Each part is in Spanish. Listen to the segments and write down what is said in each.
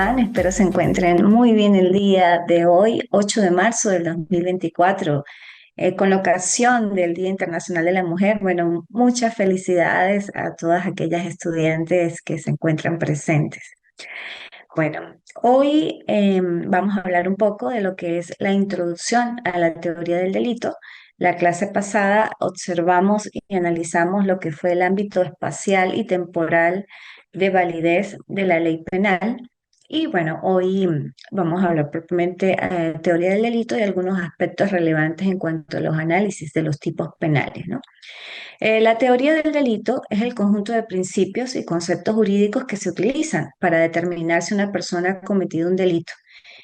están? Espero se encuentren muy bien el día de hoy, 8 de marzo del 2024, con la ocasión del Día Internacional de la Mujer. Bueno, muchas felicidades a todas aquellas estudiantes que se encuentran presentes. Bueno, hoy vamos a hablar un poco de lo que es la introducción a la teoría del delito. La clase pasada observamos y analizamos lo que fue el ámbito espacial y temporal de validez de la ley penal. Y bueno, hoy vamos a hablar propiamente de teoría del delito y algunos aspectos relevantes en cuanto a los análisis de los tipos penales, ¿no? La teoría del delito es el conjunto de principios y conceptos jurídicos que se utilizan para determinar si una persona ha cometido un delito.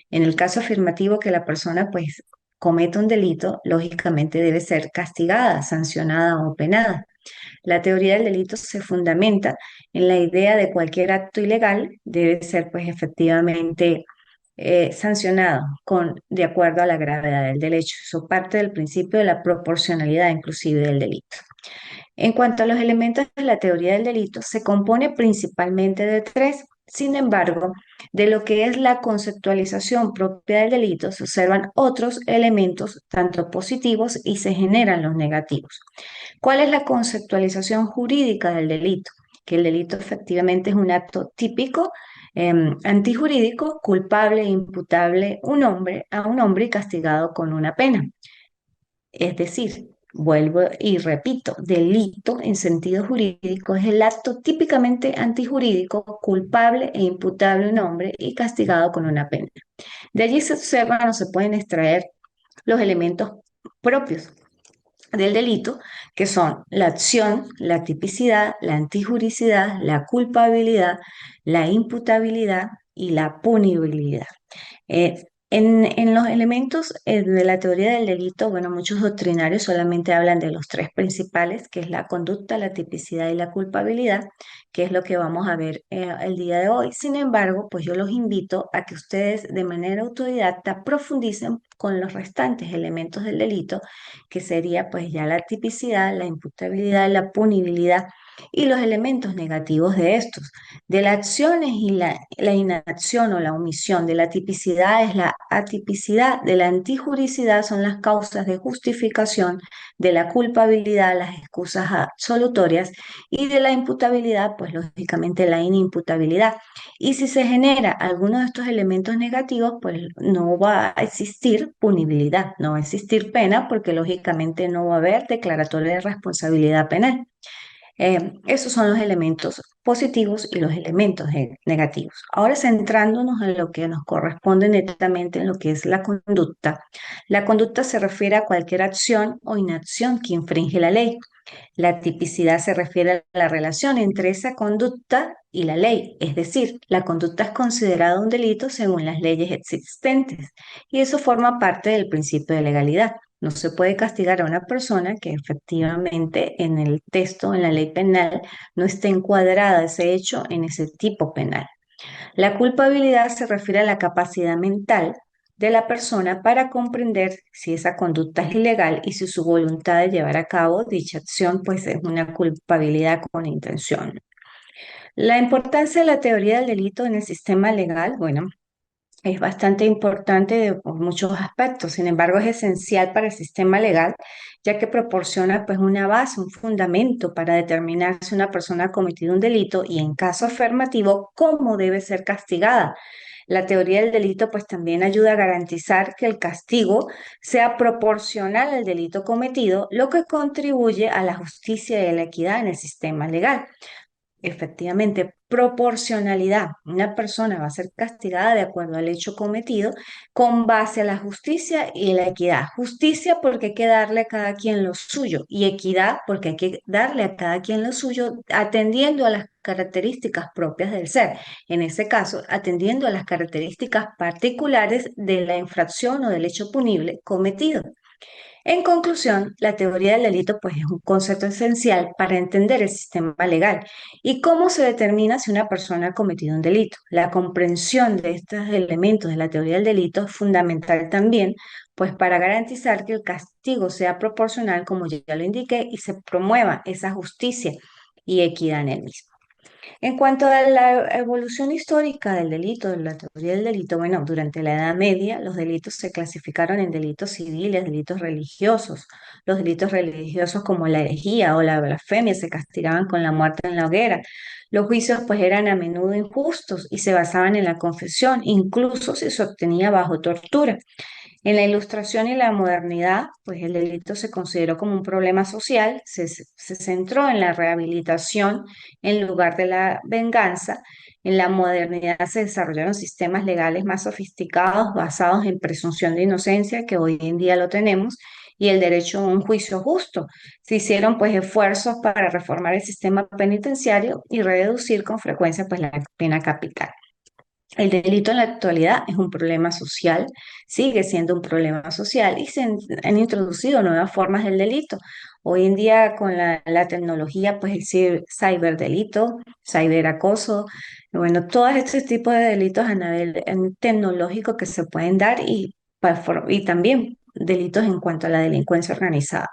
En el caso afirmativo que la persona pues cometa un delito, lógicamente debe ser castigada, sancionada o penada. La teoría del delito se fundamenta en la idea de cualquier acto ilegal debe ser pues efectivamente sancionado de acuerdo a la gravedad del derecho. Eso parte del principio de la proporcionalidad inclusive del delito. En cuanto a los elementos de la teoría del delito, se compone principalmente de tres. Sin embargo, de lo que es la conceptualización propia del delito, se observan otros elementos, tanto positivos, y se generan los negativos. ¿Cuál es la conceptualización jurídica del delito? Que el delito efectivamente es un acto típico, antijurídico, culpable e imputable a un hombre y castigado con una pena. Es decir, vuelvo y repito, delito en sentido jurídico es el acto típicamente antijurídico, culpable e imputable a un hombre y castigado con una pena. De allí se observan o se pueden extraer los elementos propios del delito, que son la acción, la tipicidad, la antijuricidad, la culpabilidad, la imputabilidad y la punibilidad. En los elementos de la teoría del delito, bueno, muchos doctrinarios solamente hablan de los tres principales, que es la conducta, la tipicidad y la culpabilidad, que es lo que vamos a ver el día de hoy. Sin embargo, pues yo los invito a que ustedes de manera autodidacta profundicen con los restantes elementos del delito, que sería pues ya la tipicidad, la imputabilidad, la punibilidad y los elementos negativos de estos. De las acciones y la inacción o la omisión, de la tipicidad es la atipicidad, de la antijuricidad son las causas de justificación, de la culpabilidad las excusas absolutorias y de la imputabilidad, pues lógicamente la inimputabilidad. Y si se genera alguno de estos elementos negativos, pues no va a existir punibilidad, no va a existir pena porque lógicamente no va a haber declaratoria de responsabilidad penal. Esos son los elementos positivos y los elementos negativos. Ahora centrándonos en lo que nos corresponde netamente en lo que es la conducta. La conducta se refiere a cualquier acción o inacción que infringe la ley. La tipicidad se refiere a la relación entre esa conducta y la ley, es decir, la conducta es considerada un delito según las leyes existentes y eso forma parte del principio de legalidad. No se puede castigar a una persona que efectivamente en el texto, en la ley penal, no esté encuadrada ese hecho en ese tipo penal. La culpabilidad se refiere a la capacidad mental de la persona para comprender si esa conducta es ilegal y si su voluntad de llevar a cabo dicha acción pues es una culpabilidad con intención. La importancia de la teoría del delito en el sistema legal, bueno, es bastante importante por muchos aspectos, sin embargo es esencial para el sistema legal, ya que proporciona pues una base, un fundamento para determinar si una persona ha cometido un delito y en caso afirmativo, cómo debe ser castigada. La teoría del delito pues también ayuda a garantizar que el castigo sea proporcional al delito cometido, lo que contribuye a la justicia y a la equidad en el sistema legal. Efectivamente, proporcionalidad. Una persona va a ser castigada de acuerdo al hecho cometido con base a la justicia y la equidad. Justicia porque hay que darle a cada quien lo suyo y equidad porque hay que darle a cada quien lo suyo atendiendo a las características propias del ser. En ese caso, atendiendo a las características particulares de la infracción o del hecho punible cometido. En conclusión, la teoría del delito pues, es un concepto esencial para entender el sistema legal y cómo se determina si una persona ha cometido un delito. La comprensión de estos elementos de la teoría del delito es fundamental también, pues para garantizar que el castigo sea proporcional, como ya lo indiqué, y se promueva esa justicia y equidad en el mismo. En cuanto a la evolución histórica del delito, de la teoría del delito, bueno, durante la Edad Media los delitos se clasificaron en delitos civiles, delitos religiosos. Los delitos religiosos como la herejía o la blasfemia se castigaban con la muerte en la hoguera. Los juicios pues eran a menudo injustos y se basaban en la confesión, incluso si se obtenía bajo tortura. En la Ilustración y la modernidad, pues el delito se consideró como un problema social, se centró en la rehabilitación en lugar de la venganza. En la modernidad se desarrollaron sistemas legales más sofisticados basados en presunción de inocencia, que hoy en día lo tenemos, y el derecho a un juicio justo. Se hicieron pues esfuerzos para reformar el sistema penitenciario y reducir con frecuencia pues la pena capital. El delito en la actualidad es un problema social, sigue siendo un problema social y han introducido nuevas formas del delito. Hoy en día con la tecnología, pues el ciberdelito, ciberacoso, bueno, todos estos tipos de delitos a nivel tecnológico que se pueden dar y también delitos en cuanto a la delincuencia organizada.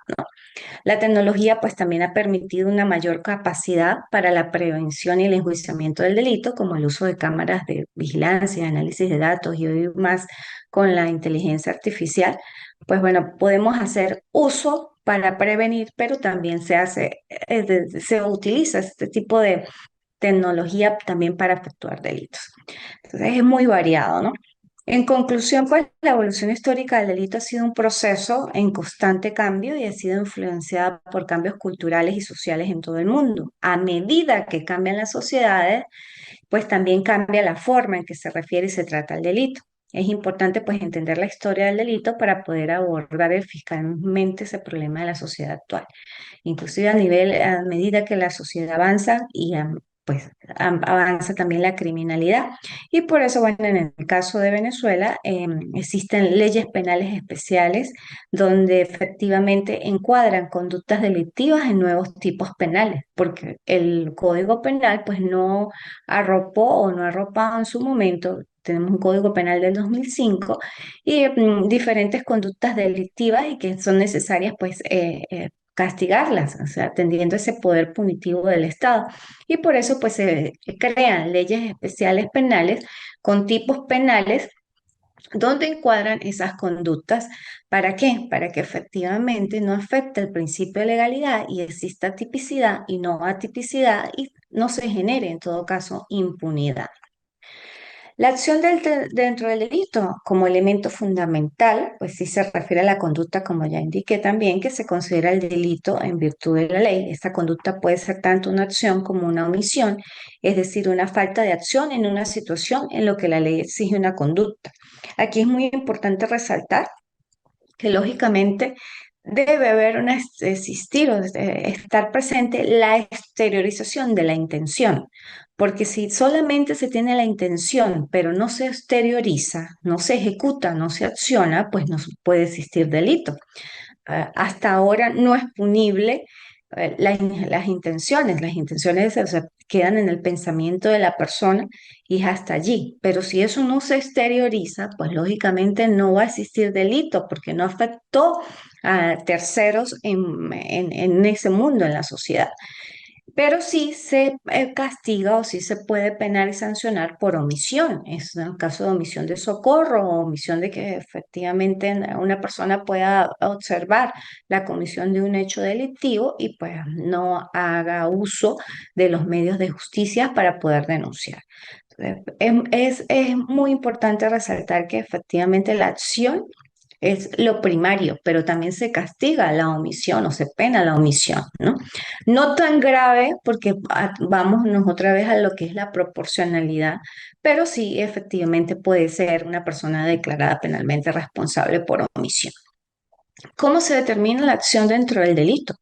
La tecnología pues también ha permitido una mayor capacidad para la prevención y el enjuiciamiento del delito, como el uso de cámaras de vigilancia, análisis de datos y hoy más con la inteligencia artificial. Pues bueno, podemos hacer uso para prevenir, pero también se utiliza este tipo de tecnología también para efectuar delitos. Entonces es muy variado, ¿no? En conclusión, pues la evolución histórica del delito ha sido un proceso en constante cambio y ha sido influenciada por cambios culturales y sociales en todo el mundo. A medida que cambian las sociedades, pues también cambia la forma en que se refiere y se trata el delito. Es importante pues entender la historia del delito para poder abordar eficazmente ese problema de la sociedad actual. Inclusive a medida que la sociedad avanza pues avanza también la criminalidad. Y por eso, bueno, en el caso de Venezuela existen leyes penales especiales donde efectivamente encuadran conductas delictivas en nuevos tipos penales, porque el Código Penal pues no arropó o no arropado en su momento. Tenemos un Código Penal del 2005 y diferentes conductas delictivas y que son necesarias pues castigarlas, o sea, atendiendo ese poder punitivo del Estado. Y por eso pues se crean leyes especiales penales con tipos penales donde encuadran esas conductas. ¿Para qué? Para que efectivamente no afecte el principio de legalidad y exista tipicidad y no atipicidad y no se genere en todo caso impunidad. La acción dentro del delito como elemento fundamental, pues sí se refiere a la conducta, como ya indiqué también, que se considera el delito en virtud de la ley. Esta conducta puede ser tanto una acción como una omisión, es decir, una falta de acción en una situación en lo que la ley exige una conducta. Aquí es muy importante resaltar que lógicamente debe haber existir o estar presente la exteriorización de la intención, porque si solamente se tiene la intención, pero no se exterioriza, no se ejecuta, no se acciona, pues no puede existir delito. Hasta ahora no es punible las intenciones o sea, quedan en el pensamiento de la persona y es hasta allí. Pero si eso no se exterioriza, pues lógicamente no va a existir delito porque no afectó a terceros en ese mundo, en la sociedad. Pero sí se castiga o sí se puede penar y sancionar por omisión. Es un caso de omisión de socorro o omisión de que efectivamente una persona pueda observar la comisión de un hecho delictivo y pues no haga uso de los medios de justicia para poder denunciar. Es muy importante resaltar que efectivamente la acción es lo primario, pero también se castiga la omisión o se pena la omisión, ¿no? No tan grave porque vamos otra vez a lo que es la proporcionalidad, pero sí efectivamente puede ser una persona declarada penalmente responsable por omisión. ¿Cómo se determina la acción dentro del delito?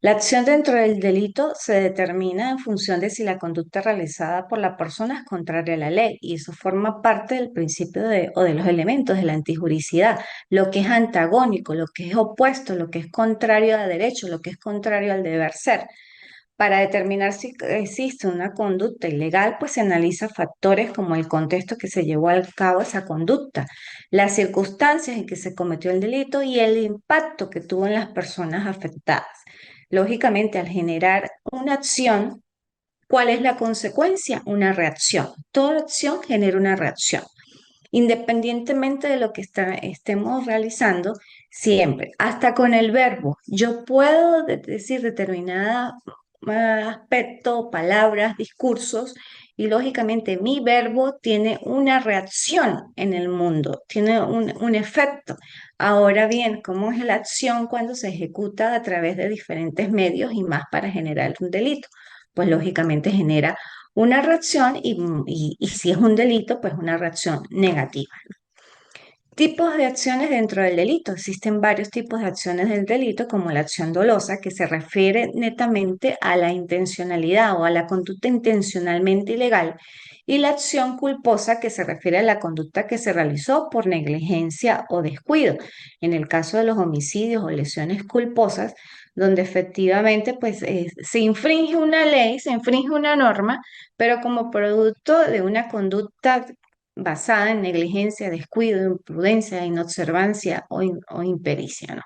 La acción dentro del delito se determina en función de si la conducta realizada por la persona es contraria a la ley y eso forma parte del principio o de los elementos de la antijuricidad, lo que es antagónico, lo que es opuesto, lo que es contrario a derecho, lo que es contrario al deber ser. Para determinar si existe una conducta ilegal, pues se analiza factores como el contexto que se llevó a cabo esa conducta, las circunstancias en que se cometió el delito y el impacto que tuvo en las personas afectadas. Lógicamente, al generar una acción, ¿Cuál es la consecuencia? Una reacción. Toda acción genera una reacción. Independientemente de lo que estemos realizando, siempre, hasta con el verbo, yo puedo decir determinada aspecto, palabras, discursos, y lógicamente mi verbo tiene una reacción en el mundo, tiene un efecto. Ahora bien, ¿cómo es la acción cuando se ejecuta a través de diferentes medios y más para generar un delito? Pues lógicamente genera una reacción y si es un delito, pues una reacción negativa. Tipos de acciones dentro del delito. Existen varios tipos de acciones del delito, como la acción dolosa, que se refiere netamente a la intencionalidad o a la conducta intencionalmente ilegal, y la acción culposa, que se refiere a la conducta que se realizó por negligencia o descuido. En el caso de los homicidios o lesiones culposas, donde efectivamente pues, se infringe una ley, se infringe una norma, pero como producto de una conducta basada en negligencia, descuido, imprudencia, inobservancia o impericia, ¿no?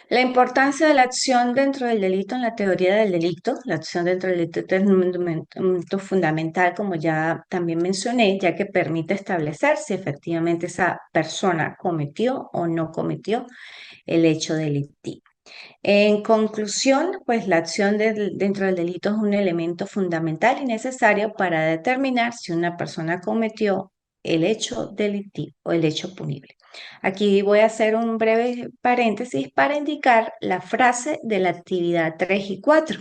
La importancia de la acción dentro del delito en la teoría del delito. La acción dentro del delito es un elemento fundamental, como ya también mencioné, ya que permite establecer si efectivamente esa persona cometió o no cometió el hecho delictivo. En conclusión, pues la acción dentro del delito es un elemento fundamental y necesario para determinar si una persona cometió el hecho delictivo o el hecho punible. Aquí voy a hacer un breve paréntesis para indicar la frase de la actividad 3 y 4.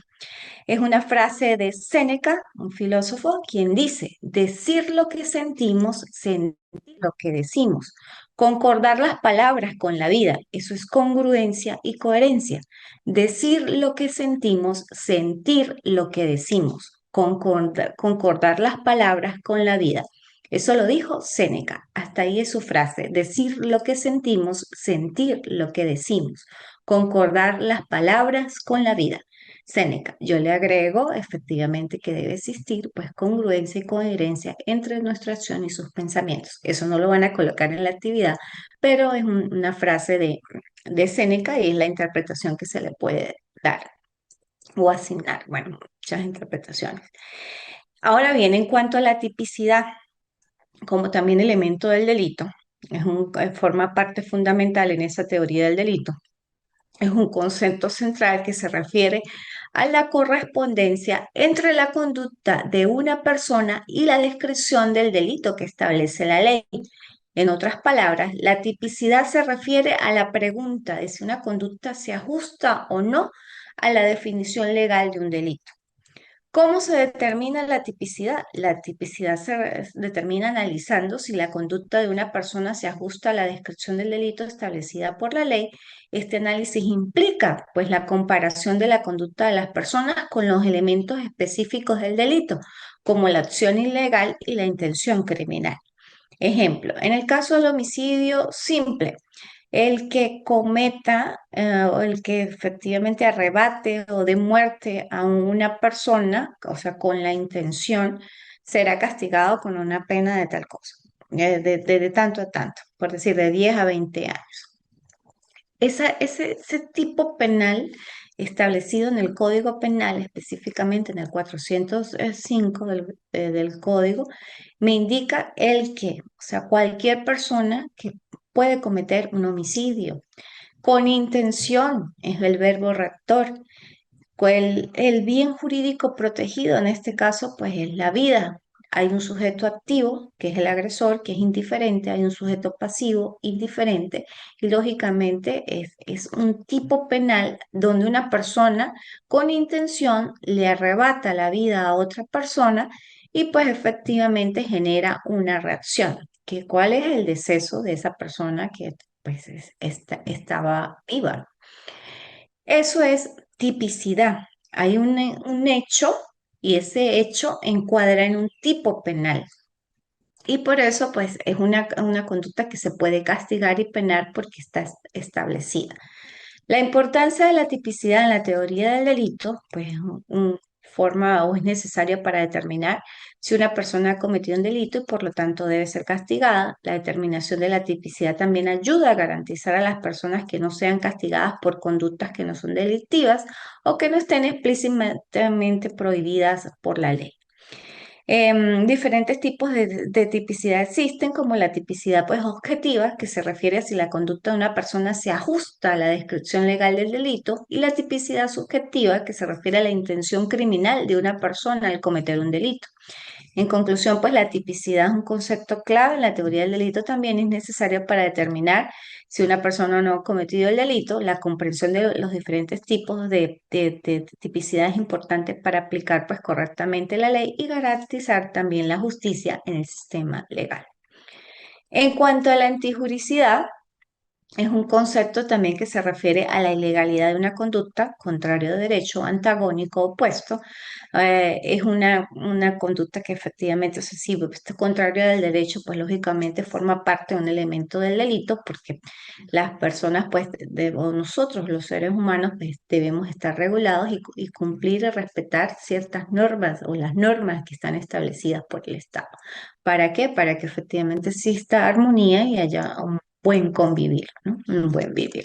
Es una frase de Séneca, un filósofo, quien dice, decir lo que sentimos, sentir lo que decimos. Concordar las palabras con la vida, eso es congruencia y coherencia. Decir lo que sentimos, sentir lo que decimos. Concordar las palabras con la vida. Eso lo dijo Séneca. Hasta ahí es su frase. Decir lo que sentimos, sentir lo que decimos. Concordar las palabras con la vida. Séneca. Yo le agrego efectivamente que debe existir pues congruencia y coherencia entre nuestra acción y sus pensamientos. Eso no lo van a colocar en la actividad, pero es una frase de Séneca y es la interpretación que se le puede dar o asignar. Bueno, muchas interpretaciones. Ahora bien, en cuanto a la tipicidad, como también elemento del delito, forma parte fundamental en esa teoría del delito. Es un concepto central que se refiere a la correspondencia entre la conducta de una persona y la descripción del delito que establece la ley. En otras palabras, la tipicidad se refiere a la pregunta de si una conducta se ajusta o no a la definición legal de un delito. ¿Cómo se determina la tipicidad? La tipicidad se determina analizando si la conducta de una persona se ajusta a la descripción del delito establecida por la ley. Este análisis implica, pues, la comparación de la conducta de las personas con los elementos específicos del delito, como la acción ilegal y la intención criminal. Ejemplo, en el caso del homicidio simple, el que cometa o el que efectivamente arrebate o dé muerte a una persona, o sea, con la intención, será castigado con una pena de tal cosa, de tanto a tanto, por decir, de 10 a 20 años. Ese tipo penal establecido en el Código Penal, específicamente en el 405 del Código, me indica el que, o sea, cualquier persona que puede cometer un homicidio con intención, es el verbo rector. El bien jurídico protegido en este caso, pues es la vida. Hay un sujeto activo, que es el agresor, que es indiferente, hay un sujeto pasivo, indiferente, y lógicamente es un tipo penal donde una persona con intención le arrebata la vida a otra persona y pues efectivamente genera una reacción. ¿Cuál es el deceso de esa persona que pues estaba viva? Eso es tipicidad. Hay un hecho y ese hecho encuadra en un tipo penal. Y por eso, pues, es una conducta que se puede castigar y penar porque está establecida. La importancia de la tipicidad en la teoría del delito, pues, forma o es necesario para determinar si una persona ha cometido un delito y por lo tanto debe ser castigada. La determinación de la tipicidad también ayuda a garantizar a las personas que no sean castigadas por conductas que no son delictivas o que no estén explícitamente prohibidas por la ley. Diferentes tipos de tipicidad existen, como la tipicidad pues objetiva, que se refiere a si la conducta de una persona se ajusta a la descripción legal del delito, y la tipicidad subjetiva, que se refiere a la intención criminal de una persona al cometer un delito. En conclusión, pues la tipicidad es un concepto clave en la teoría del delito, también es necesario para determinar si una persona no ha cometido el delito. La comprensión de los diferentes tipos de tipicidad es importante para aplicar pues correctamente la ley y garantizar también la justicia en el sistema legal. En cuanto a la antijuricidad, es un concepto también que se refiere a la ilegalidad de una conducta contrario de derecho, antagónico, opuesto. Es una conducta que efectivamente, o sea, si está contrario del derecho, pues lógicamente forma parte de un elemento del delito, porque las personas, pues, o nosotros, los seres humanos, pues, debemos estar regulados y cumplir y respetar ciertas normas o las normas que están establecidas por el Estado. ¿Para qué? Para que efectivamente exista armonía y haya un buen convivir, ¿no? Un buen vivir.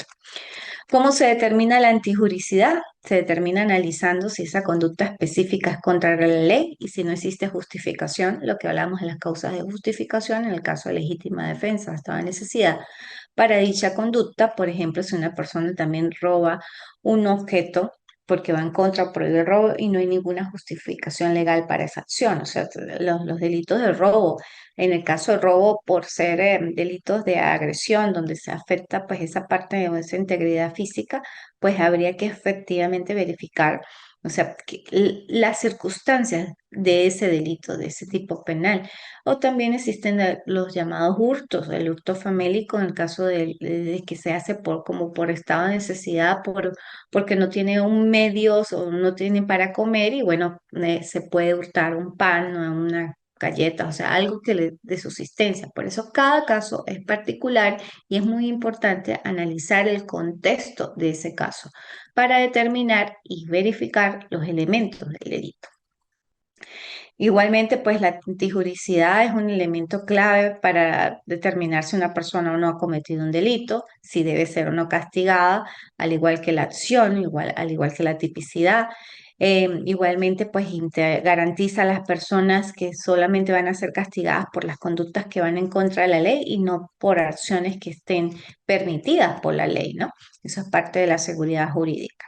¿Cómo se determina la antijuricidad? Se determina analizando si esa conducta específica es contraria a la ley y si no existe justificación, lo que hablamos de las causas de justificación en el caso de legítima defensa, estaba necesidad para dicha conducta. Por ejemplo, si una persona también roba un objeto porque va en contra por el robo y no hay ninguna justificación legal para esa acción. O sea, los delitos de robo, en el caso de robo por ser delitos de agresión, donde se afecta pues esa parte de esa integridad física, pues habría que efectivamente verificar, o sea, las circunstancias de ese delito, de ese tipo penal. O también existen los llamados hurtos, el hurto famélico en el caso de que se hace como por estado de necesidad, porque no tiene un medios o no tiene para comer y bueno, se puede hurtar un pan o una galleta, o sea, algo que le dé subsistencia. Por eso cada caso es particular y es muy importante analizar el contexto de ese caso para determinar y verificar los elementos del delito. Igualmente, pues la antijuricidad es un elemento clave para determinar si una persona o no ha cometido un delito, si debe ser o no castigada, al igual que la acción, al igual que la tipicidad. Igualmente, pues garantiza a las personas que solamente van a ser castigadas por las conductas que van en contra de la ley y no por acciones que estén permitidas por la ley, ¿no? Eso es parte de la seguridad jurídica.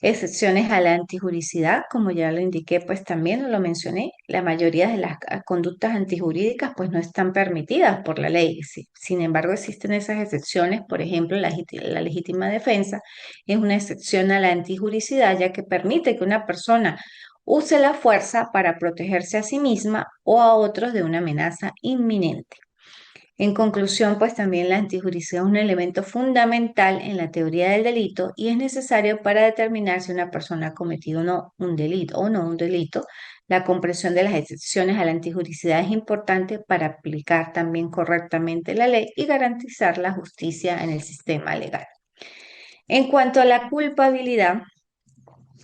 Excepciones a la antijuricidad, como ya lo indiqué, pues también lo mencioné, la mayoría de las conductas antijurídicas pues no están permitidas por la ley. Sin embargo, existen esas excepciones, por ejemplo, la legítima defensa es una excepción a la antijuricidad, ya que permite que una persona use la fuerza para protegerse a sí misma o a otros de una amenaza inminente. En conclusión, pues también la antijuricidad es un elemento fundamental en la teoría del delito y es necesario para determinar si una persona ha cometido o no un delito. La comprensión de las excepciones a la antijuricidad es importante para aplicar también correctamente la ley y garantizar la justicia en el sistema legal. En cuanto a la culpabilidad,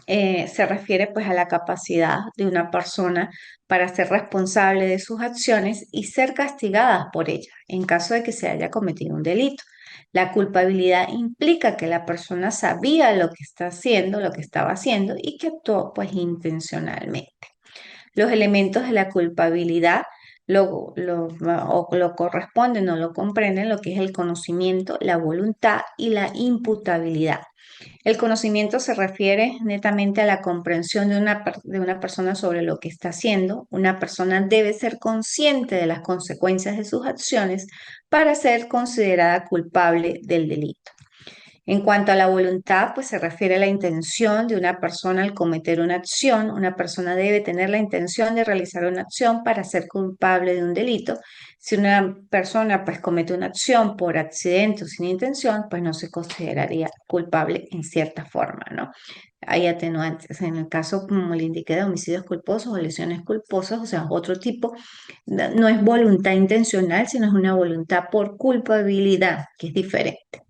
se refiere pues a la capacidad de una persona para ser responsable de sus acciones y ser castigada por ellas en caso de que se haya cometido un delito. La culpabilidad implica que la persona sabía lo que está haciendo, lo que estaba haciendo y que actuó pues intencionalmente. Los elementos de la culpabilidad lo corresponden o lo comprenden lo que es el conocimiento, la voluntad y la imputabilidad. El conocimiento se refiere netamente a la comprensión de una persona sobre lo que está haciendo. Una persona debe ser consciente de las consecuencias de sus acciones para ser considerada culpable del delito. En cuanto a la voluntad, pues se refiere a la intención de una persona al cometer una acción. Una persona debe tener la intención de realizar una acción para ser culpable de un delito. Si una persona pues comete una acción por accidente o sin intención, pues no se consideraría culpable en cierta forma, ¿no? Hay atenuantes. En el caso, como le indiqué, de homicidios culposos o lesiones culposas, o sea, otro tipo, no es voluntad intencional, sino es una voluntad por culpabilidad, que es diferente.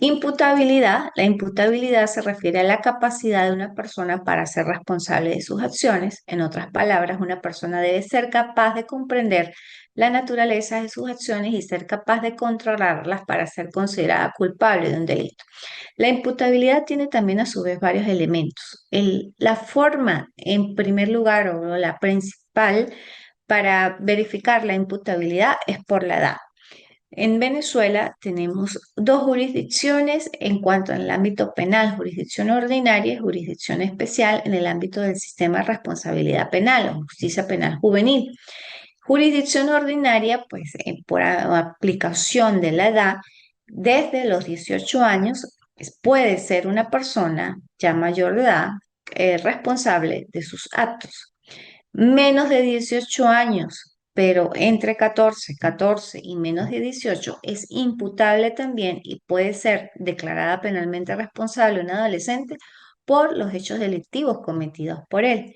Imputabilidad. La imputabilidad se refiere a la capacidad de una persona para ser responsable de sus acciones. En otras palabras, una persona debe ser capaz de comprender la naturaleza de sus acciones y ser capaz de controlarlas para ser considerada culpable de un delito. La imputabilidad tiene también a su vez varios elementos. La forma, en primer lugar, o la principal para verificar la imputabilidad es por la edad. En Venezuela tenemos dos jurisdicciones en cuanto al ámbito penal, jurisdicción ordinaria y jurisdicción especial en el ámbito del sistema de responsabilidad penal o justicia penal juvenil. Jurisdicción ordinaria, pues por aplicación de la edad, desde los 18 años puede ser una persona ya mayor de edad responsable de sus actos. Menos de 18 años, pero entre 14 y menos de 18 es imputable también y puede ser declarada penalmente responsable un adolescente por los hechos delictivos cometidos por él.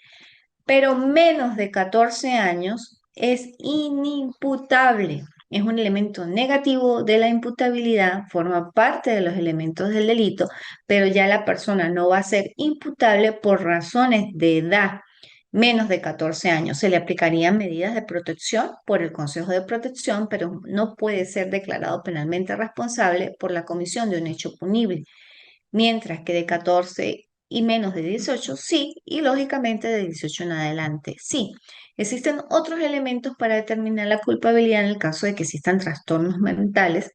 Pero menos de 14 años es inimputable. Es un elemento negativo de la imputabilidad, forma parte de los elementos del delito, pero ya la persona no va a ser imputable por razones de edad. Menos de 14 años se le aplicarían medidas de protección por el Consejo de Protección, pero no puede ser declarado penalmente responsable por la comisión de un hecho punible, mientras que de 14 y menos de 18 sí, y lógicamente de 18 en adelante sí. Existen otros elementos para determinar la culpabilidad en el caso de que existan trastornos mentales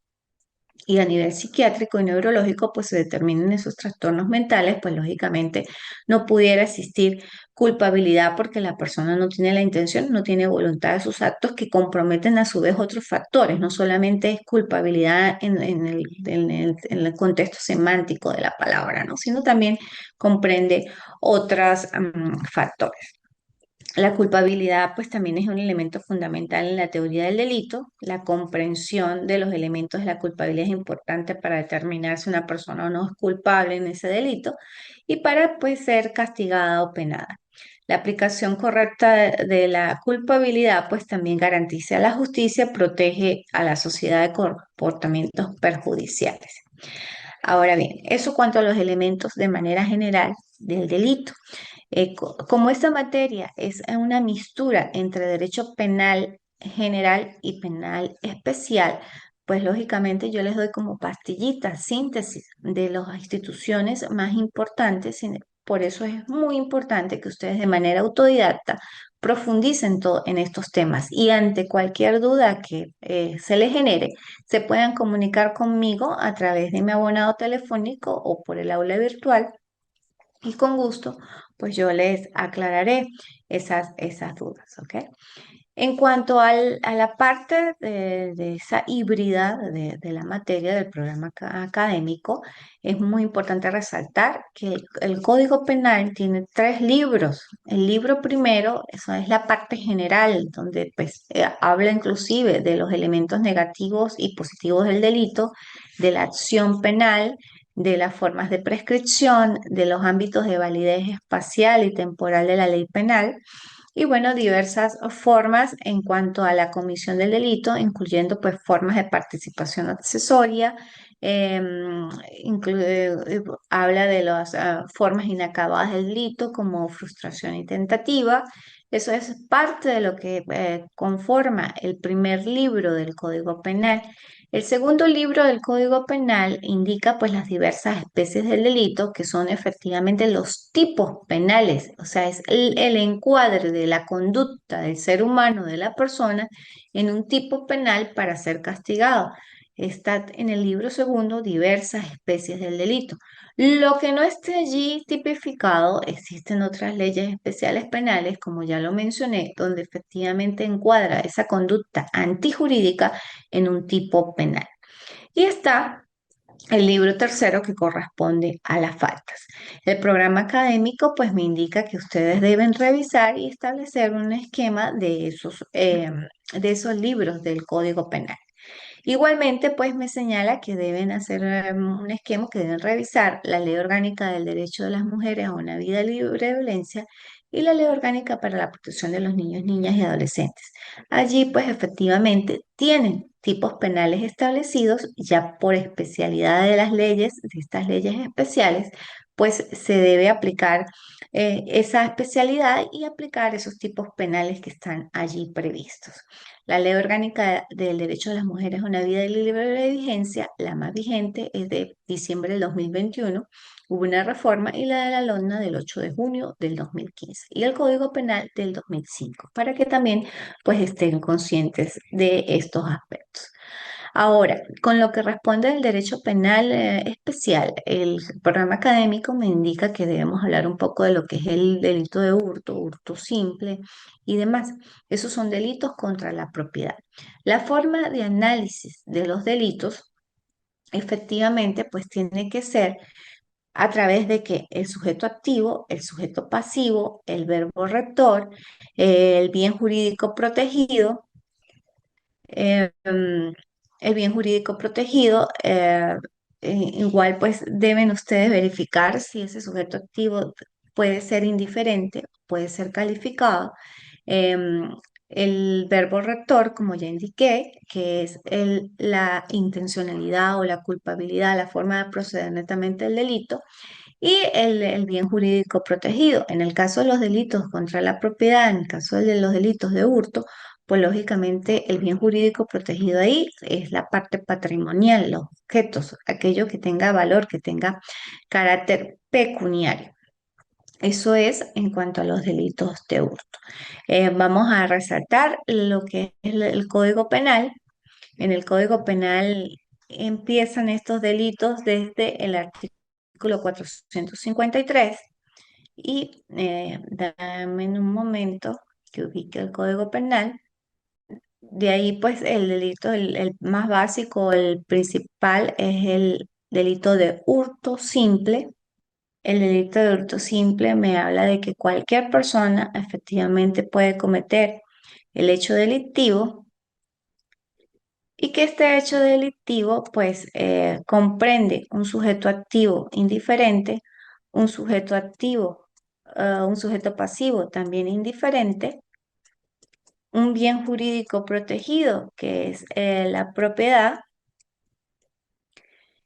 y a nivel psiquiátrico y neurológico, pues se determinen esos trastornos mentales, pues lógicamente no pudiera existir culpabilidad porque la persona no tiene la intención, no tiene voluntad de sus actos que comprometen a su vez otros factores, no solamente es culpabilidad en el contexto semántico de la palabra, ¿no? Sino también comprende otros factores. La culpabilidad, pues también es un elemento fundamental en la teoría del delito. La comprensión de los elementos de la culpabilidad es importante para determinar si una persona o no es culpable en ese delito y para, pues, ser castigada o penada. La aplicación correcta de la culpabilidad, pues también garantiza la justicia, protege a la sociedad de comportamientos perjudiciales. Ahora bien, eso cuanto a los elementos de manera general del delito. Como esta materia es una mistura entre derecho penal general y penal especial, pues lógicamente yo les doy como pastillitas, síntesis de las instituciones más importantes. Por eso es muy importante que ustedes de manera autodidacta profundicen en estos temas y ante cualquier duda que se les genere, se puedan comunicar conmigo a través de mi abonado telefónico o por el aula virtual y con gusto, pues yo les aclararé esas dudas, ¿ok? En cuanto a la parte de esa híbrida de la materia del programa académico, es muy importante resaltar que el Código Penal tiene tres libros. El libro primero, eso es la parte general, donde pues, habla inclusive de los elementos negativos y positivos del delito, de la acción penal, de las formas de prescripción, de los ámbitos de validez espacial y temporal de la ley penal y bueno, diversas formas en cuanto a la comisión del delito, incluyendo pues formas de participación accesoria, habla de las formas inacabadas del delito como frustración y tentativa. Eso es parte de lo que conforma el primer libro del Código Penal. El segundo libro del Código Penal indica pues las diversas especies del delito que son efectivamente los tipos penales, o sea, es el encuadre de la conducta del ser humano, de la persona, en un tipo penal para ser castigado. Está en el libro segundo diversas especies del delito. Lo que no esté allí tipificado, existen otras leyes especiales penales, como ya lo mencioné, donde efectivamente encuadra esa conducta antijurídica en un tipo penal. Y está el libro tercero que corresponde a las faltas. El programa académico pues me indica que ustedes deben revisar y establecer un esquema de esos libros del Código Penal. Igualmente, pues me señala que deben hacer un esquema, que deben revisar la Ley Orgánica del Derecho de las Mujeres a una vida libre de violencia y la Ley Orgánica para la Protección de los Niños, Niñas y Adolescentes. Allí, pues efectivamente, tienen tipos penales establecidos ya por especialidad de las leyes, de estas leyes especiales, pues se debe aplicar esa especialidad y aplicar esos tipos penales que están allí previstos. La Ley Orgánica del Derecho de las Mujeres a una Vida Libre de Vigencia, la más vigente, es de diciembre del 2021. Hubo una reforma y la de la LONA del 8 de junio del 2015 y el Código Penal del 2005, para que también pues estén conscientes de estos aspectos. Ahora, con lo que responde el derecho penal especial, el programa académico me indica que debemos hablar un poco de lo que es el delito de hurto, hurto simple y demás. Esos son delitos contra la propiedad. La forma de análisis de los delitos efectivamente pues tiene que ser a través de que el sujeto activo, el sujeto pasivo, el verbo rector, el bien jurídico protegido, el bien jurídico protegido, igual pues deben ustedes verificar si ese sujeto activo puede ser indiferente, puede ser calificado. Em, el verbo rector, como ya indiqué, que es la intencionalidad o la culpabilidad, la forma de proceder netamente del delito, y el bien jurídico protegido. En el caso de los delitos contra la propiedad, en el caso de los delitos de hurto, pues lógicamente el bien jurídico protegido ahí es la parte patrimonial, los objetos, aquello que tenga valor, que tenga carácter pecuniario. Eso es en cuanto a los delitos de hurto. Vamos a resaltar lo que es el Código Penal. En el Código Penal empiezan estos delitos desde el artículo 453 y dame en un momento que ubique el Código Penal. De ahí, pues, el delito, el más básico, el principal, es el delito de hurto simple. El delito de hurto simple me habla de que cualquier persona efectivamente puede cometer el hecho delictivo y que este hecho delictivo, pues, comprende un sujeto activo indiferente, un sujeto activo, un sujeto pasivo también indiferente, un bien jurídico protegido, que es la propiedad,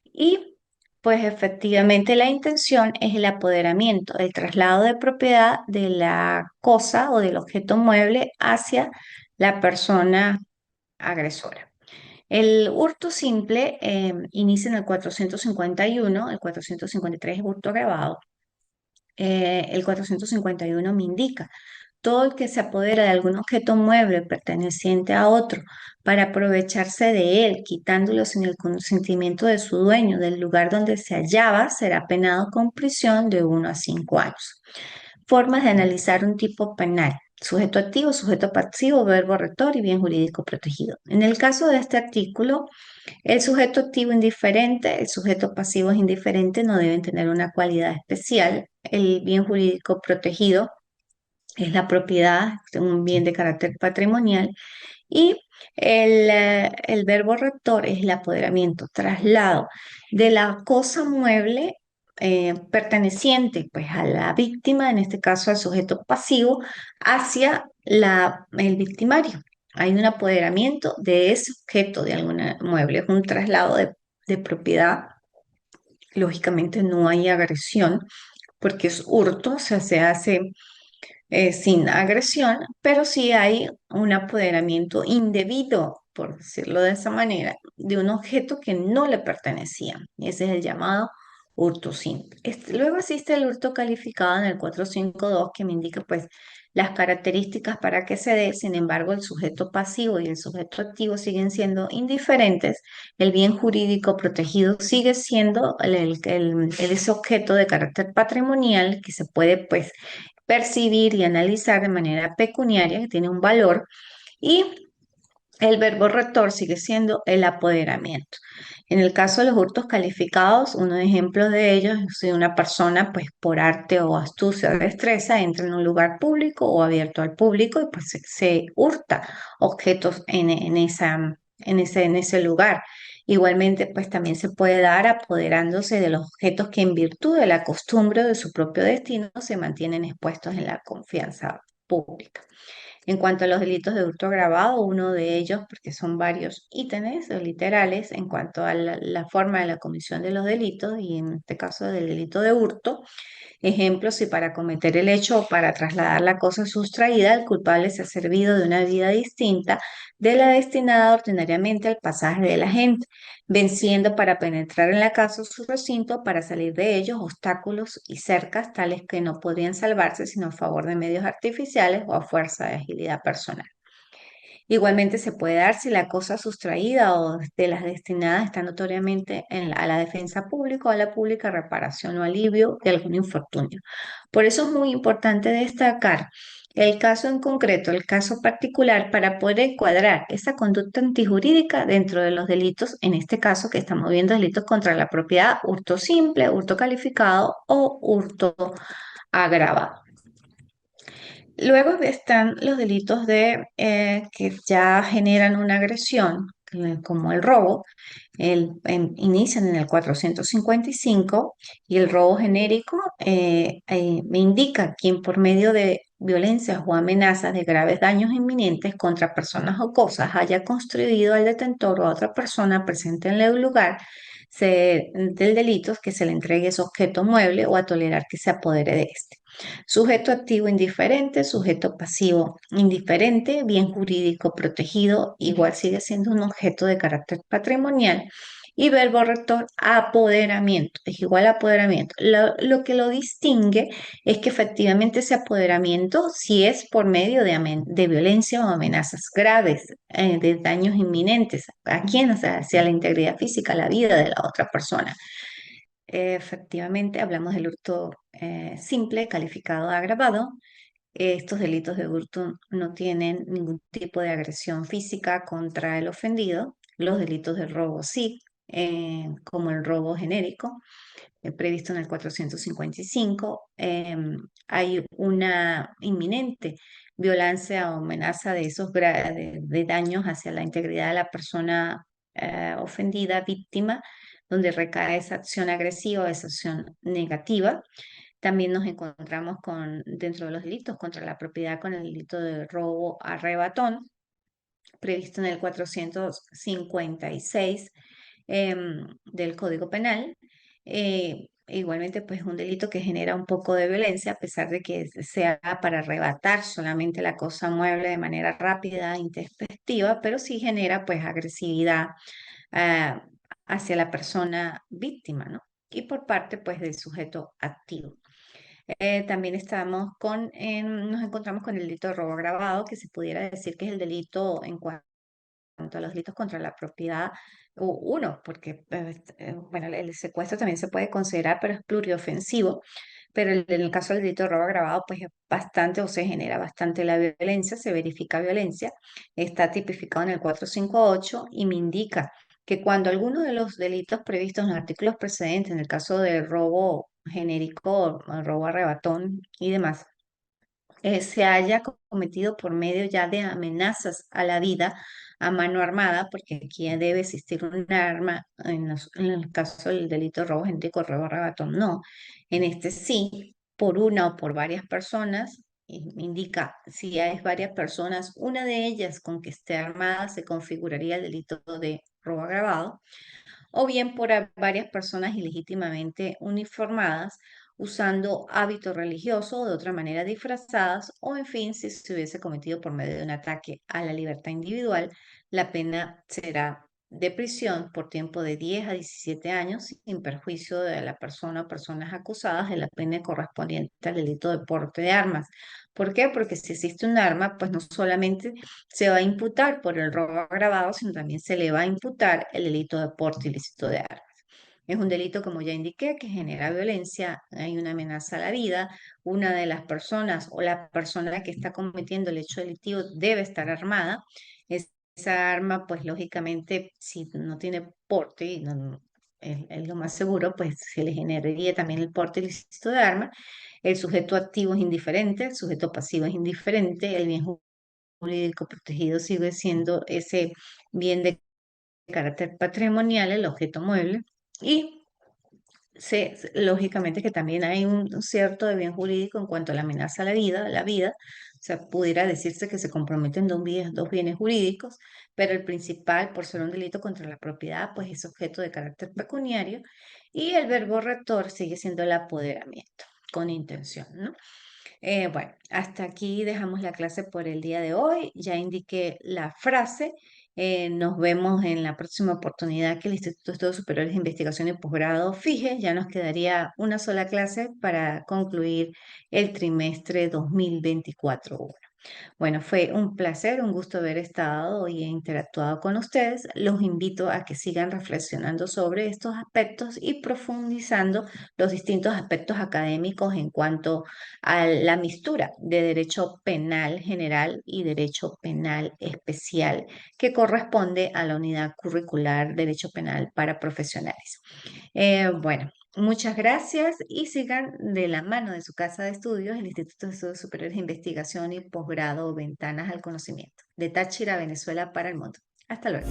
y pues efectivamente la intención es el apoderamiento, el traslado de propiedad de la cosa o del objeto mueble hacia la persona agresora. El hurto simple inicia en el 451, el 453 es hurto agravado. El 451 me indica todo el que se apodera de algún objeto mueble perteneciente a otro para aprovecharse de él, quitándolo sin el consentimiento de su dueño del lugar donde se hallaba, será penado con prisión de 1 a 5 años. Formas de analizar un tipo penal: sujeto activo, sujeto pasivo, verbo rector y bien jurídico protegido. En el caso de este artículo, el sujeto activo indiferente, el sujeto pasivo es indiferente, no deben tener una cualidad especial. El bien jurídico protegido es la propiedad, un bien de carácter patrimonial, y el verbo rector es el apoderamiento, traslado de la cosa mueble perteneciente pues a la víctima, en este caso al sujeto pasivo, hacia el victimario. Hay un apoderamiento de ese objeto de algún mueble, es un traslado de propiedad. Lógicamente no hay agresión porque es hurto, o sea, se hace sin agresión, pero sí hay un apoderamiento indebido, por decirlo de esa manera, de un objeto que no le pertenecía. Ese es el llamado hurto simple. Luego existe el hurto calificado en el 452 que me indica pues las características para que se dé. Sin embargo, el sujeto pasivo y el sujeto activo siguen siendo indiferentes. El bien jurídico protegido sigue siendo ese objeto de carácter patrimonial que se puede pues percibir y analizar de manera pecuniaria, que tiene un valor, y el verbo rector sigue siendo el apoderamiento. En el caso de los hurtos calificados, unos ejemplos de ellos es si una persona, pues por arte o astucia o destreza, entra en un lugar público o abierto al público y pues se hurta objetos en ese lugar. Igualmente, pues también se puede dar apoderándose de los objetos que en virtud de la costumbre o de su propio destino se mantienen expuestos en la confianza pública. En cuanto a los delitos de hurto agravado, uno de ellos, porque son varios ítems o literales, en cuanto a la forma de la comisión de los delitos, y en este caso del delito de hurto, ejemplo, si para cometer el hecho o para trasladar la cosa sustraída, el culpable se ha servido de una vida distinta de la destinada ordinariamente al pasaje de la gente, venciendo para penetrar en la casa o su recinto, para salir de ellos obstáculos y cercas tales que no podrían salvarse sino a favor de medios artificiales o a fuerza de agilidad personal. Igualmente se puede dar si la cosa sustraída o de las destinadas está notoriamente a la defensa pública o a la pública reparación o alivio de algún infortunio. Por eso es muy importante destacar el caso en concreto, el caso particular, para poder encuadrar esa conducta antijurídica dentro de los delitos, en este caso que estamos viendo delitos contra la propiedad, hurto simple, hurto calificado o hurto agravado. Luego están los delitos que ya generan una agresión, como el robo. Inician en el 455 y el robo genérico me indica quien por medio de violencias o amenazas de graves daños inminentes contra personas o cosas haya construido al detentor o a otra persona presente en el lugar del delito que se le entregue ese objeto mueble o a tolerar que se apodere de este. Sujeto activo indiferente, sujeto pasivo indiferente, bien jurídico protegido, igual sigue siendo un objeto de carácter patrimonial. Y verbo rector, apoderamiento, es igual a apoderamiento. Lo que lo distingue es que efectivamente ese apoderamiento, si es por medio de violencia o amenazas graves, de daños inminentes, ¿a quién? O sea, hacia la integridad física, la vida de la otra persona. Efectivamente, hablamos del hurto simple, calificado de agravado. Estos delitos de hurto no tienen ningún tipo de agresión física contra el ofendido. Los delitos de robo sí, como el robo genérico, previsto en el 455. Hay una inminente violencia o amenaza de esos de daños hacia la integridad de la persona ofendida, víctima, donde recae esa acción agresiva, esa acción negativa. También nos encontramos dentro de los delitos contra la propiedad, con el delito de robo arrebatón, previsto en el 456 del Código Penal. Igualmente, pues un delito que genera un poco de violencia, a pesar de que sea para arrebatar solamente la cosa mueble de manera rápida e intempestiva, pero sí genera pues agresividad ah, hacia la persona víctima, ¿no? Y por parte pues del sujeto activo. También nos encontramos con el delito de robo agravado, que se pudiera decir que es el delito en cuanto a los delitos contra la propiedad, uno, porque bueno, el secuestro también se puede considerar, pero es pluriofensivo. Pero en el caso del delito de robo agravado, pues es bastante o se genera bastante la violencia, se verifica violencia, está tipificado en el 458 y me indica que cuando alguno de los delitos previstos en los artículos precedentes, en el caso de robo genérico, robo arrebatón y demás, se haya cometido por medio ya de amenazas a la vida a mano armada, porque aquí debe existir un arma, en el caso del delito de robo genérico, robo arrebatón, no. En este sí, por una o por varias personas, y indica si hay varias personas, una de ellas con que esté armada se configuraría el delito de robo agravado, o bien por varias personas ilegítimamente uniformadas usando hábito religioso o de otra manera disfrazadas, o en fin, si se hubiese cometido por medio de un ataque a la libertad individual, la pena será de prisión por tiempo de 10 a 17 años, sin perjuicio de la persona o personas acusadas de la pena correspondiente al delito de porte de armas. ¿Por qué? Porque si existe un arma, pues no solamente se va a imputar por el robo agravado, sino también se le va a imputar el delito de porte ilícito de armas. Es un delito, como ya indiqué, que genera violencia, hay una amenaza a la vida, una de las personas o la persona que está cometiendo el hecho delictivo debe estar armada. Esa arma, pues lógicamente, si no tiene porte, y es lo más seguro, pues se le generaría también el porte ilícito de arma. El sujeto activo es indiferente, el sujeto pasivo es indiferente, el bien jurídico protegido sigue siendo ese bien de carácter patrimonial, el objeto mueble, y Lógicamente que también hay un cierto deber jurídico en cuanto a la amenaza a la vida, o sea, pudiera decirse que se comprometen dos bienes jurídicos, pero el principal, por ser un delito contra la propiedad, pues es objeto de carácter pecuniario y el verbo rector sigue siendo el apoderamiento con intención, ¿no? Bueno, hasta aquí dejamos la clase por el día de hoy. Ya indiqué la frase. Nos vemos en la próxima oportunidad que el Instituto de Estudios Superiores de Investigación y Posgrado fije. Ya nos quedaría una sola clase para concluir el trimestre 2024. Bueno, fue un placer, un gusto haber estado y interactuado con ustedes. Los invito a que sigan reflexionando sobre estos aspectos y profundizando los distintos aspectos académicos en cuanto a la mistura de derecho penal general y derecho penal especial que corresponde a la unidad curricular Derecho Penal para Profesionales. Bueno, muchas gracias y sigan de la mano de su casa de estudios, el Instituto de Estudios Superiores de Investigación y Posgrado Ventanas al Conocimiento, de Táchira, Venezuela para el mundo. Hasta luego.